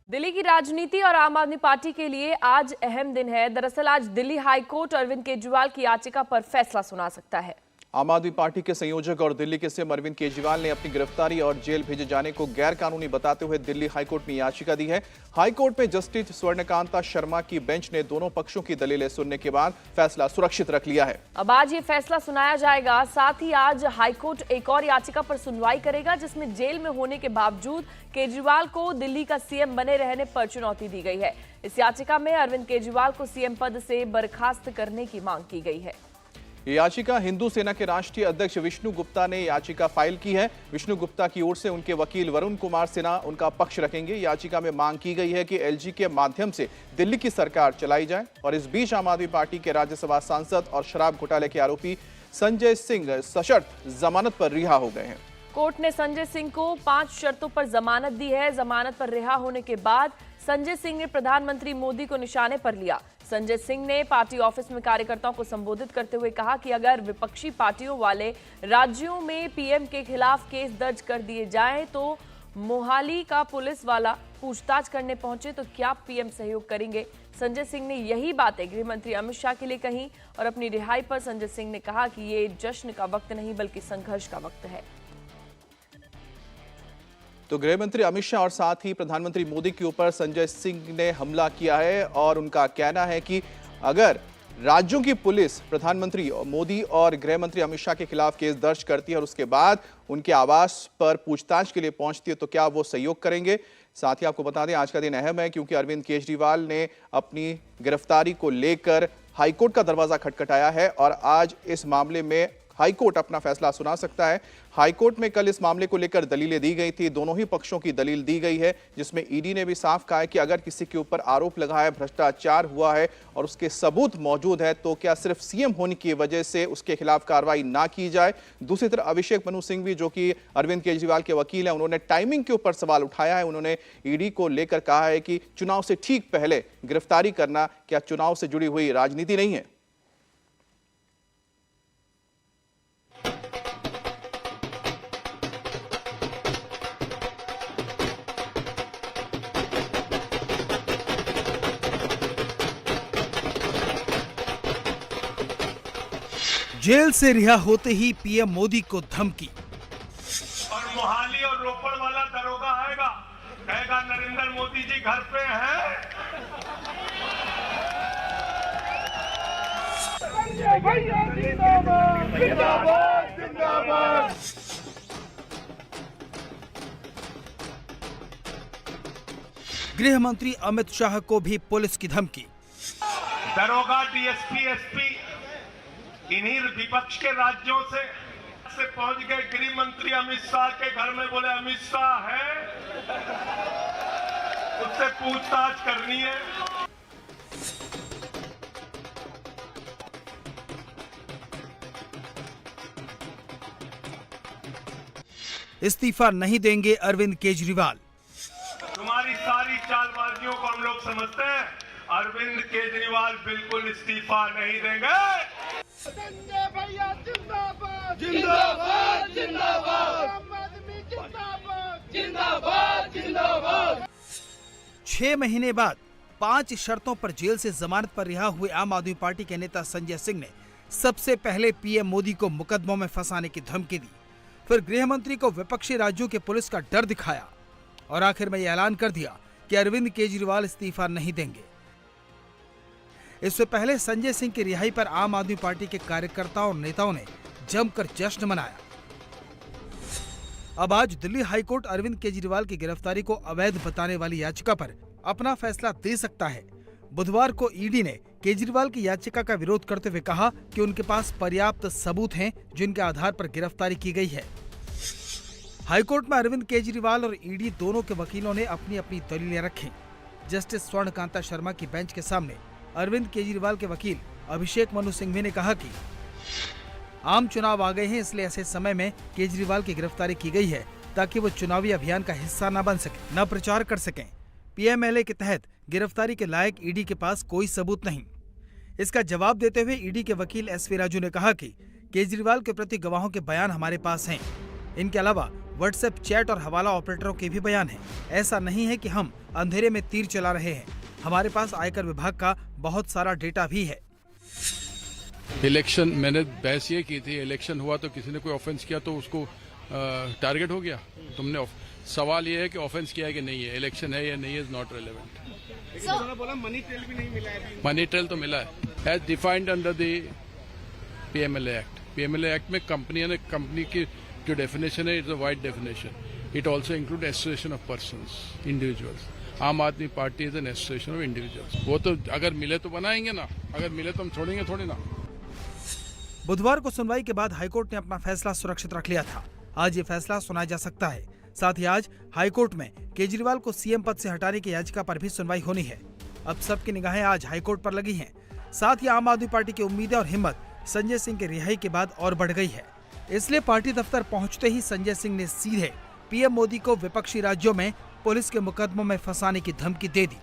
दिल्ली की राजनीति और आम आदमी पार्टी के लिए आज अहम दिन है। दरअसल आज दिल्ली हाई कोर्ट अरविंद केजरीवाल की याचिका पर फैसला सुना सकता है। आम आदमी पार्टी के संयोजक और दिल्ली के सीएम अरविंद केजरीवाल ने अपनी गिरफ्तारी और जेल भेजे जाने को गैर कानूनी बताते हुए दिल्ली हाईकोर्ट में याचिका दी है। हाईकोर्ट में जस्टिस स्वर्णकांता शर्मा की बेंच ने दोनों पक्षों की दलीलें सुनने के बाद फैसला सुरक्षित रख लिया है। अब आज ये फैसला सुनाया जाएगा। साथ ही आज हाईकोर्ट एक और याचिका पर सुनवाई करेगा जिसमें जेल में होने के बावजूद केजरीवाल को दिल्ली का सीएम बने रहने पर चुनौती दी गई है। इस याचिका में अरविंद केजरीवाल को सीएम पद से बर्खास्त करने की मांग की गई है। ये याचिका हिंदू सेना के राष्ट्रीय अध्यक्ष विष्णु गुप्ता ने याचिका फाइल की है। विष्णु गुप्ता की ओर से उनके वकील वरुण कुमार सिन्हा उनका पक्ष रखेंगे। याचिका में मांग की गई है कि एलजी के माध्यम से दिल्ली की सरकार चलाई जाए और इस बीच आम आदमी पार्टी के राज्यसभा सांसद और शराब घोटाले के आरोपी संजय सिंह सशर्त जमानत पर रिहा हो गए हैं। कोर्ट ने संजय सिंह को 5 शर्तों पर जमानत दी है। जमानत पर रिहा होने के बाद संजय सिंह ने प्रधानमंत्री मोदी को निशाने पर लिया। संजय सिंह ने पार्टी ऑफिस में कार्यकर्ताओं को संबोधित करते हुए कहा कि अगर विपक्षी पार्टियों वाले राज्यों में पीएम के खिलाफ केस दर्ज कर दिए जाएं तो मोहाली का पुलिस वाला पूछताछ करने पहुंचे तो क्या पीएम सहयोग करेंगे। संजय सिंह ने यही बातें गृह मंत्री अमित शाह के लिए कही और अपनी रिहाई पर संजय सिंह ने कहा कि ये जश्न का वक्त नहीं बल्कि संघर्ष का वक्त है। तो गृह मंत्री अमित शाह और साथ ही प्रधानमंत्री मोदी के ऊपर संजय सिंह ने हमला किया है और उनका कहना है कि अगर राज्यों की पुलिस प्रधानमंत्री मोदी और गृह मंत्री अमित शाह के खिलाफ केस दर्ज करती है और उसके बाद उनके आवास पर पूछताछ के लिए पहुंचती है तो क्या वो सहयोग करेंगे। साथ ही आपको बता दें आज का दिन अहम है क्योंकि अरविंद केजरीवाल ने अपनी गिरफ्तारी को लेकर हाईकोर्ट का दरवाजा खटखटाया है और आज इस मामले में हाईकोर्ट अपना फैसला सुना सकता है। हाईकोर्ट में कल इस मामले को लेकर दलीलें दी गई थी। दोनों ही पक्षों की दलील दी गई है जिसमें ईडी ने भी साफ कहा है कि अगर किसी के ऊपर आरोप लगा है, भ्रष्टाचार हुआ है और उसके सबूत मौजूद है तो क्या सिर्फ सीएम होने की वजह से उसके खिलाफ कार्रवाई ना की जाए। दूसरी तरफ अभिषेक मनु सिंघवी जो कि अरविंद केजरीवाल के वकील हैं, उन्होंने टाइमिंग के ऊपर सवाल उठाया है। उन्होंने ईडी को लेकर कहा है कि चुनाव से ठीक पहले गिरफ्तारी करना क्या चुनाव से जुड़ी हुई राजनीति नहीं है। जेल से रिहा होते ही पीएम मोदी को धमकी। और मोहाली और रोपड़ वाला दरोगा आएगा, कहेगा नरेंद्र मोदी जी घर पे हैं। जिंदाबाद जिंदाबाद जिंदाबाद। गृह मंत्री अमित शाह को भी पुलिस की धमकी। दरोगा, डीएसपी, एसपी इन्हीं विपक्ष के राज्यों से पहुंच गए गृह मंत्री अमित शाह के घर में, बोले अमित शाह है, उससे पूछताछ करनी है। इस्तीफा नहीं देंगे अरविंद केजरीवाल। तुम्हारी सारी चालबाजियों को हम लोग समझते हैं। अरविंद केजरीवाल बिल्कुल इस्तीफा नहीं देंगे। संजय भैया जिंदाबाद जिंदाबाद जिंदाबाद आम आदमी जिंदाबाद जिंदाबाद जिंदाबाद। 6 महीने बाद 5 शर्तों पर जेल से जमानत पर रिहा हुए आम आदमी पार्टी के नेता संजय सिंह ने सबसे पहले पीएम मोदी को मुकदमों में फंसाने की धमकी दी, फिर गृह मंत्री को विपक्षी राज्यों के पुलिस का डर दिखाया और आखिर में ऐलान कर दिया कि अरविंद केजरीवाल इस्तीफा नहीं देंगे। इससे पहले संजय सिंह की रिहाई पर आम आदमी पार्टी के कार्यकर्ताओं और नेताओं ने जमकर जश्न मनाया। अब आज दिल्ली हाईकोर्ट अरविंद केजरीवाल की गिरफ्तारी को अवैध बताने वाली याचिका पर अपना फैसला दे सकता है। बुधवार को ईडी ने केजरीवाल की याचिका का विरोध करते हुए कहा कि उनके पास पर्याप्त सबूत हैं जिनके आधार पर गिरफ्तारी की गई है। हाईकोर्ट में अरविंद केजरीवाल और ईडी दोनों के वकीलों ने अपनी अपनी दलीलें रखी। जस्टिस स्वर्णकांता शर्मा की बेंच के सामने अरविंद केजरीवाल के वकील अभिषेक मनु सिंघवी ने कहा कि आम चुनाव आ गए हैं, इसलिए ऐसे समय में केजरीवाल की गिरफ्तारी की गई है ताकि वो चुनावी अभियान का हिस्सा न बन सके, न प्रचार कर सकें। पीएमएलए के तहत गिरफ्तारी के लायक ईडी के पास कोई सबूत नहीं। इसका जवाब देते हुए ईडी के वकील एसवी राजू ने कहा कि केजरीवाल के प्रति गवाहों के बयान हमारे पास हैं। इनके अलावा व्हाट्सएप चैट और हवाला ऑपरेटरों के भी बयान हैं। ऐसा नहीं है कि हम अंधेरे में तीर चला रहे हैं, हमारे पास आयकर विभाग का बहुत सारा डेटा भी है। इलेक्शन मैंने बहस ये की थी, इलेक्शन हुआ तो किसी ने कोई ऑफेंस किया तो उसको टारगेट हो गया। तुमने सवाल ये है कि ऑफेंस किया है कि नहीं है, इलेक्शन है या नहीं है, इज नॉट रेलेवेंट। उन्होंने बोला मनी ट्रेल भी नहीं मिला है। मनी ट्रेल तो मिला है, as defined under the PMLA act. PMLA act में कंपनी की जो डेफिनेशन है, it's a wide definition. It also include association of persons, individuals. Aam Aadmi Party is an association of individuals. वो तो अगर मिले तो बनाएंगे ना, अगर मिले तो हम छोड़ेंगे थोड़ी ना। बुधवार को सुनवाई के बाद हाईकोर्ट ने अपना फैसला सुरक्षित रख लिया था। आज ये फैसला सुनाया जा सकता है। साथ ही आज हाईकोर्ट में केजरीवाल को सीएम पद से हटाने की याचिका पर भी सुनवाई होनी है। अब सबकी निगाहें आज हाईकोर्ट पर लगी हैं। साथ ही आम आदमी पार्टी की उम्मीदें और हिम्मत संजय सिंह के रिहाई के बाद और बढ़ गई है। इसलिए पार्टी दफ्तर पहुंचते ही संजय सिंह ने सीधे पीएम मोदी को विपक्षी राज्यों में पुलिस के मुकदमों में फंसाने की धमकी दे दी।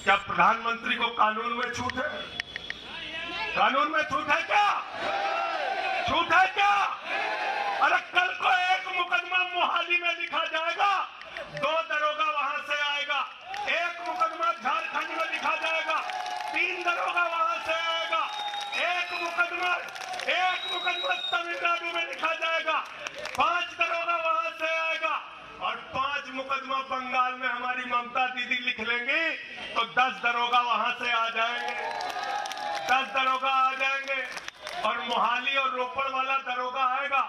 क्या प्रधानमंत्री को कानून में छूट है? कानून में छूट है क्या? छूट है क्या? अरे कल को एक मुकदमा मोहाली में लिखा जाएगा, 2 दरोगा वहां से आएगा। एक मुकदमा झारखंड में लिखा जाएगा, 3 दरोगा वहां से आएगा। एक मुकदमा तमिलनाडु में लिखा जाएगा, 5 दरोगा वहां से आएगा। और 5 मुकदमा बंगाल में हमारी ममता दीदी लिख लेंगी तो 10 दरोगा वहां से आ जाएंगे। 10 दरोगा आ जाएंगे और मोहाली और रोपड़ वाला दरोगा आएगा,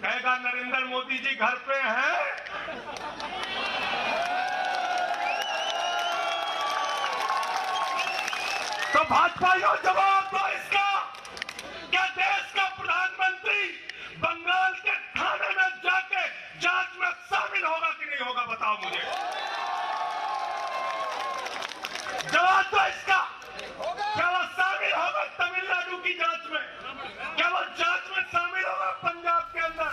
कहेगा नरेंद्र मोदी जी घर पे हैं। तो भाजपाइयों जवाब दो इसका। क्या देश का प्रधानमंत्री बंगाल के थाने में जाके जांच में शामिल होगा कि नहीं होगा? बताओ मुझे, जवाब दो इसका। क्या वो शामिल होगा तमिलनाडु की जांच में? क्या वो जांच में शामिल होगा पंजाब के अंदर?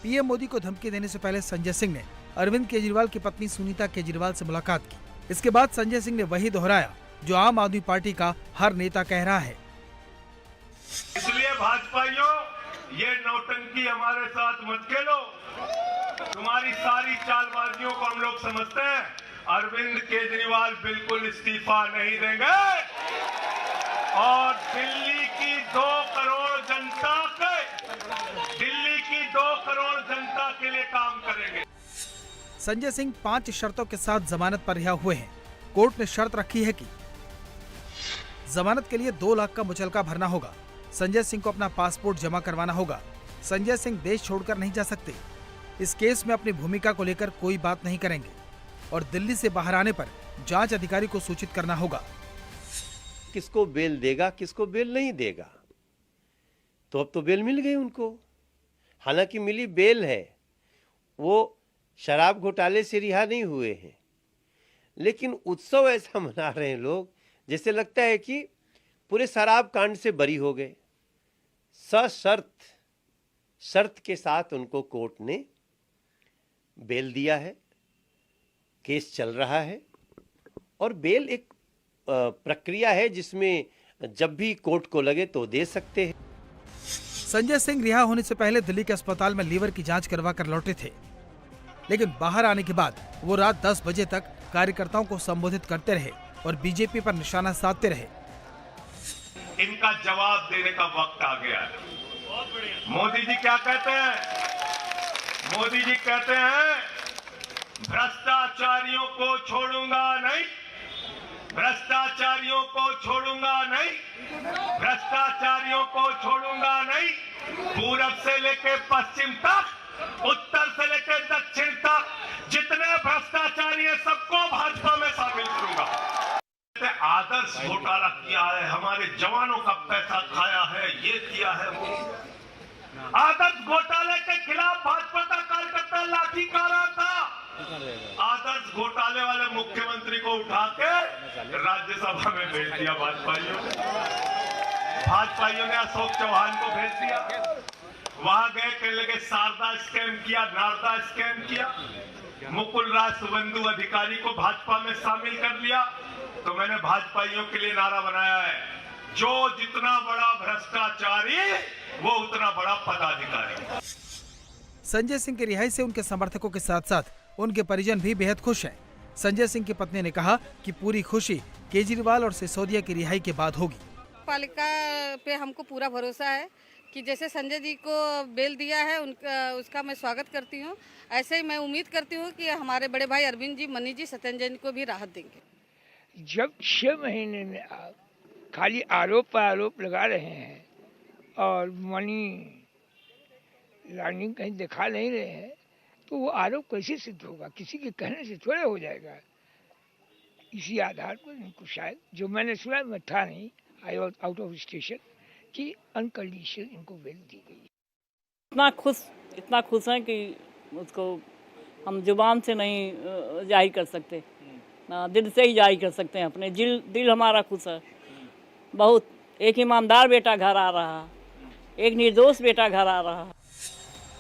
पीएम मोदी को धमकी देने से पहले संजय सिंह ने अरविंद केजरीवाल की पत्नी सुनीता केजरीवाल से मुलाकात की। इसके बाद संजय सिंह ने वही दोहराया जो आम आदमी पार्टी का हर नेता कह रहा है। इसलिए भाजपाइयों, ये नौटंकी हमारे साथ मत खेलो। तुम्हारी सारी चालबाजियों को हम लोग समझते हैं। अरविंद केजरीवाल बिल्कुल इस्तीफा नहीं देंगे और दिल्ली की 2 करोड़ जनता के लिए काम करेंगे। संजय सिंह 5 शर्तों के साथ जमानत पर रिहा हुए हैं। कोर्ट ने शर्त रखी है कि जमानत के लिए 2 लाख का मुचलका भरना होगा। संजय सिंह को अपना पासपोर्ट जमा करवाना होगा। संजय सिंह देश छोड़कर नहीं जा सकते। इस केस में अपनी भूमिका को लेकर कोई बात नहीं करेंगे और दिल्ली से बाहर आने पर जांच अधिकारी को सूचित करना होगा। किसको बेल देगा, किसको बेल नहीं देगा, तो अब तो बेल मिल गई उनको। हालांकि मिली बेल है, वो शराब घोटाले से रिहा नहीं हुए हैं, लेकिन उत्सव ऐसा मना रहे हैं लोग जैसे लगता है कि पूरे शराब कांड से बरी हो गए। शर्त के साथ उनको कोर्ट ने बेल दिया है। केस चल रहा है और बेल एक प्रक्रिया है जिसमें जब भी कोर्ट को लगे तो दे सकते हैं। संजय सिंह रिहा होने से पहले दिल्ली के अस्पताल में लीवर की जांच करवा कर लौटे थे, लेकिन बाहर आने के बाद वो रात 10 बजे तक कार्यकर्ताओं को संबोधित करते रहे और बीजेपी पर निशाना साधते रहे। इनका जवाब देने का वक्त आ गया है। मोदी जी क्या कहते हैं? मोदी जी कहते हैं भ्रष्टाचारियों को छोड़ूंगा नहीं, भ्रष्टाचारियों को छोड़ूंगा नहीं, भ्रष्टाचारियों को छोड़ूंगा नहीं। पूरब से लेके पश्चिम तक, उत्तर से लेके दक्षिण तक जितने भ्रष्टाचारी हैं सबको भाजपा में शामिल करूंगा। आदर्श घोटाला किया है, हमारे जवानों का पैसा खाया है, ये किया है, वो। आदर्श घोटाले के खिलाफ भाजपा का कार्यकर्ता लाठी कारा था। आदर्श घोटाले वाले मुख्यमंत्री को उठा के राज्यसभा में भेज दिया भाजपाइयों ने। भाजपाइयों ने अशोक चौहान को भेज दिया। वहां गए कहने लगे शारदा स्कैम किया, नारदा स्कैम किया। मुकुल राज सुबंधु अधिकारी को भाजपा में शामिल कर लिया। तो मैंने भाजपाइयों के लिए नारा बनाया है, जो जितना बड़ा भ्रष्टाचारी वो उतना बड़ा पदाधिकारी। संजय सिंह की रिहाई से उनके समर्थकों के साथ साथ उनके परिजन भी बेहद खुश हैं। संजय सिंह की पत्नी ने कहा कि पूरी खुशी केजरीवाल और सिसोदिया की रिहाई के बाद होगी। पालिका पे हमको पूरा भरोसा है कि जैसे संजय जी को बेल दिया है उसका मैं स्वागत करती हूँ। ऐसे ही मैं उम्मीद करती हूँ कि हमारे बड़े भाई अरविंद जी, मनीष जी, सत्येंद्र जी को भी राहत देंगे। जब 6 महीने में आप खाली आरोप पर आरोप लगा रहे हैं और मनी लॉन्ड्रिंग कहीं दिखा नहीं रहे हैं तो वो आरोप कैसे सिद्ध होगा? किसी के कहने से थोड़े हो जाएगा। इसी आधार पर इनको शायद, जो मैंने सुना, मैं था नहीं, I was out of station, कि अनकंडीशनल इनको बेल दी गई। इतना खुश हैं कि उसको हम जुबान से नहीं जाहिर कर सकते, ना दिल से ही जाहिर कर सकते हैं। अपने दिल हमारा खुश है बहुत। एक ईमानदार बेटा घर आ रहा, एक निर्दोष बेटा घर आ रहा।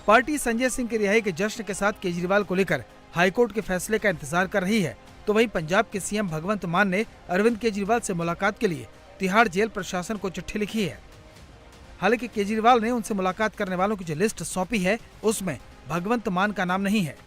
पार्टी संजय सिंह की रिहाई के जश्न के साथ केजरीवाल को लेकर हाईकोर्ट के फैसले का इंतजार कर रही है। तो वहीं पंजाब के सीएम भगवंत मान ने अरविंद केजरीवाल से मुलाकात के लिए तिहाड़ जेल प्रशासन को चिट्ठी लिखी है। हालांकि केजरीवाल ने उनसे मुलाकात करने वालों की जो लिस्ट सौंपी है उसमें भगवंत मान का नाम नहीं है।